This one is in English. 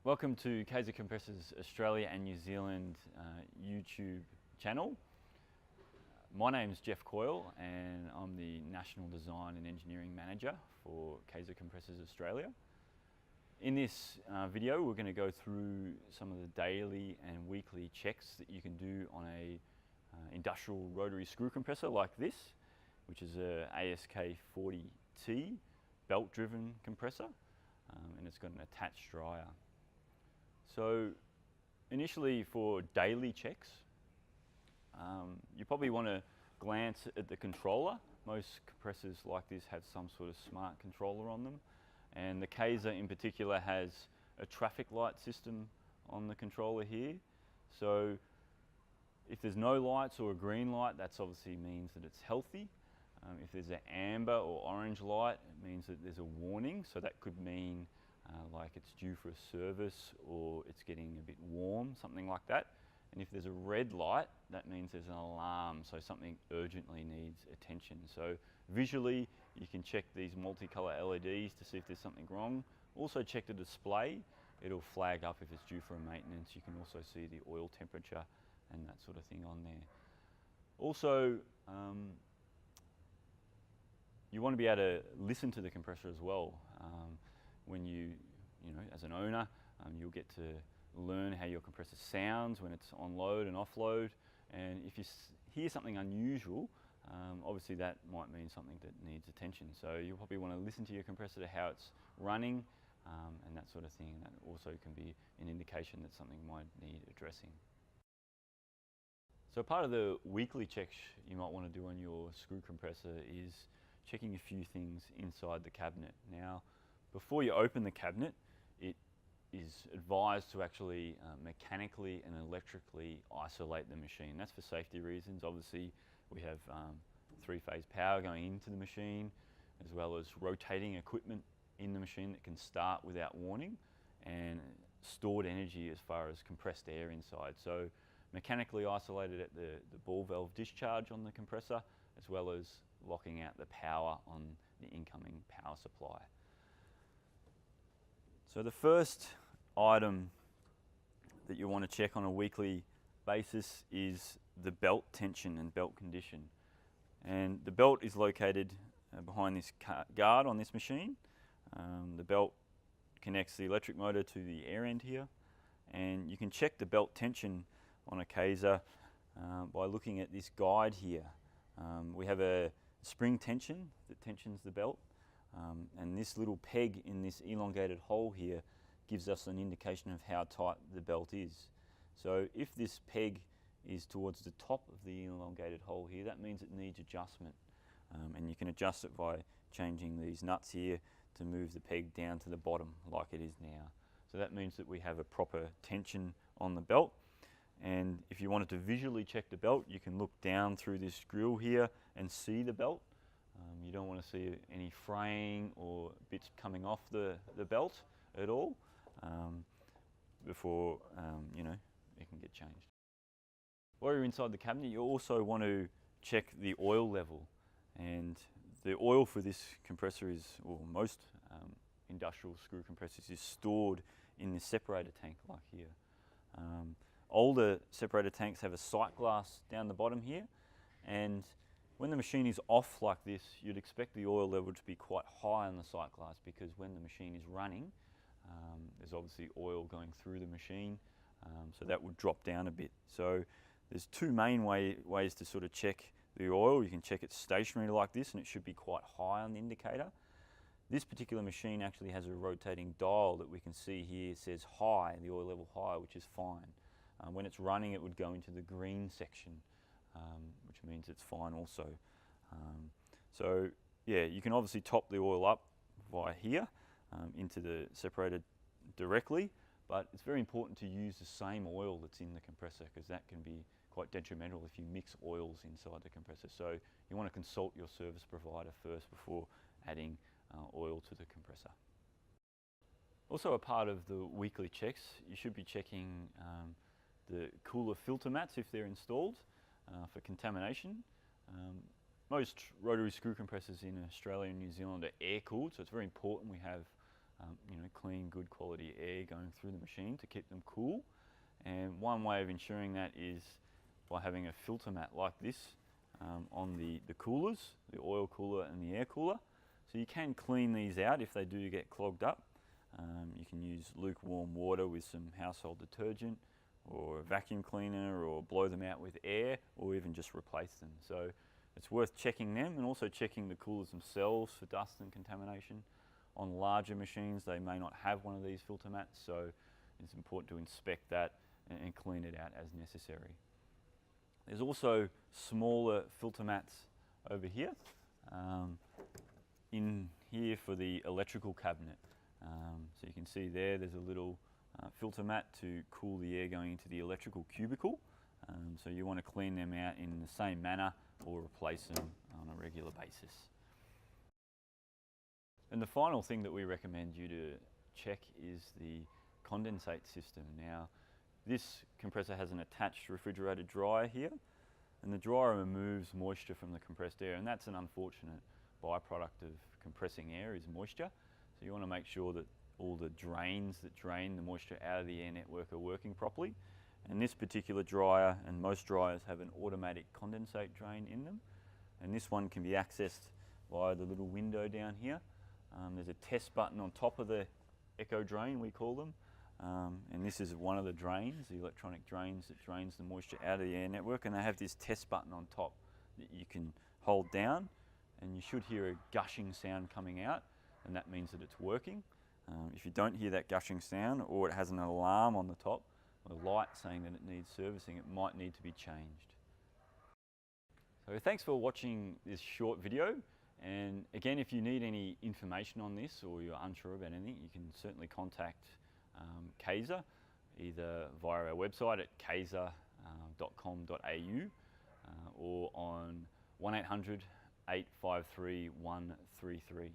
Welcome to Kaeser Compressors Australia and New Zealand YouTube channel. My name is Jeff Coyle and I'm the National Design and Engineering Manager for Kaeser Compressors Australia. In this video we're going to go through some of the daily and weekly checks that you can do on a industrial rotary screw compressor like this, which is a ASK 40T belt driven compressor, and it's got an attached dryer. So initially for daily checks, you probably want to glance at the controller. Most compressors like this have some sort of smart controller on them, and the Kaeser in particular has a traffic light system on the controller here. So if there's no lights or a green light, that obviously means that it's healthy. If there's an amber or orange light, it means that there's a warning. So that could mean like it's due for a service or it's getting a bit warm, something like that. And if there's a red light, that means there's an alarm, so something urgently needs attention. So visually, you can check these multicolour LEDs to see if there's something wrong. Also check the display. It'll flag up if it's due for a maintenance. You can also see the oil temperature and that sort of thing on there. Also, you want to be able to listen to the compressor as well. When you know, as an owner, you'll get to learn how your compressor sounds when it's on load and offload. And if you hear something unusual, obviously that might mean something that needs attention. So you'll probably want to listen to your compressor to how it's running and that sort of thing. And that also can be an indication that something might need addressing. So part of the weekly checks you might want to do on your screw compressor is checking a few things inside the cabinet. Now, before you open the cabinet, it is advised to actually mechanically and electrically isolate the machine. That's for safety reasons. Obviously, we have three-phase power going into the machine, as well as rotating equipment in the machine that can start without warning, and stored energy as far as compressed air inside. So mechanically isolated at the ball valve discharge on the compressor, as well as locking out the power on the incoming power supply. So the first item that you want to check on a weekly basis is the belt tension and belt condition. And the belt is located behind this guard on this machine. The belt connects the electric motor to the air end here, and you can check the belt tension on a Kaeser by looking at this guide here. We have a spring tension that tensions the belt. And this little peg in this elongated hole here gives us an indication of how tight the belt is. So if this peg is towards the top of the elongated hole here, that means it needs adjustment. And you can adjust it by changing these nuts here to move the peg down to the bottom like it is now. So that means that we have a proper tension on the belt. And if you wanted to visually check the belt, you can look down through this grill here and see the belt. You don't want to see any fraying or bits coming off the belt at all before you know, it can get changed. While you're inside the cabinet, you also want to check the oil level. And the oil for this compressor is, or most industrial screw compressors, is stored in this separator tank like here. Older separator tanks have a sight glass down the bottom here, and when the machine is off like this, you'd expect the oil level to be quite high on the sight glass, because when the machine is running, there's obviously oil going through the machine, so that would drop down a bit. So there's two main ways to sort of check the oil. You can check it stationary like this, and it should be quite high on the indicator. This particular machine actually has a rotating dial that we can see here. It says high, the oil level high, which is fine. When it's running, it would go into the green section, which means it's fine also. So yeah, you can obviously top the oil up via here into the separator directly, but it's very important to use the same oil that's in the compressor, because that can be quite detrimental if you mix oils inside the compressor. So you want to consult your service provider first before adding oil to the compressor. Also, a part of the weekly checks, you should be checking the cooler filter mats if they're installed for contamination. Most rotary screw compressors in Australia and New Zealand are air cooled, so it's very important we have clean, good quality air going through the machine to keep them cool. And one way of ensuring that is by having a filter mat like this on the coolers, the oil cooler and the air cooler. So you can clean these out if they do get clogged up. You can use lukewarm water with some household detergent or a vacuum cleaner, or blow them out with air, or even just replace them. So it's worth checking them, and also checking the coolers themselves for dust and contamination. On larger machines they may not have one of these filter mats, so it's important to inspect that and clean it out as necessary. There's also smaller filter mats over here, in here for the electrical cabinet. So you can see there's a little filter mat to cool the air going into the electrical cubicle. So you want to clean them out in the same manner or replace them on a regular basis. And the final thing that we recommend you to check is the condensate system. Now, this compressor has an attached refrigerated dryer here, and the dryer removes moisture from the compressed air, and that's an unfortunate byproduct of compressing air, is moisture. So you want to make sure that all the drains that drain the moisture out of the air network are working properly. And this particular dryer, and most dryers, have an automatic condensate drain in them, and this one can be accessed via the little window down here. There's a test button on top of the echo drain, we call them, and this is one of the drains, the electronic drains that drains the moisture out of the air network, and they have this test button on top that you can hold down, and you should hear a gushing sound coming out, and that means that it's working. If you don't hear that gushing sound, or it has an alarm on the top, a light saying that it needs servicing, it might need to be changed. So thanks for watching this short video, and again, if you need any information on this or you're unsure about anything, you can certainly contact Kaeser, either via our website at kaeser.com.au or on 1800 853 133.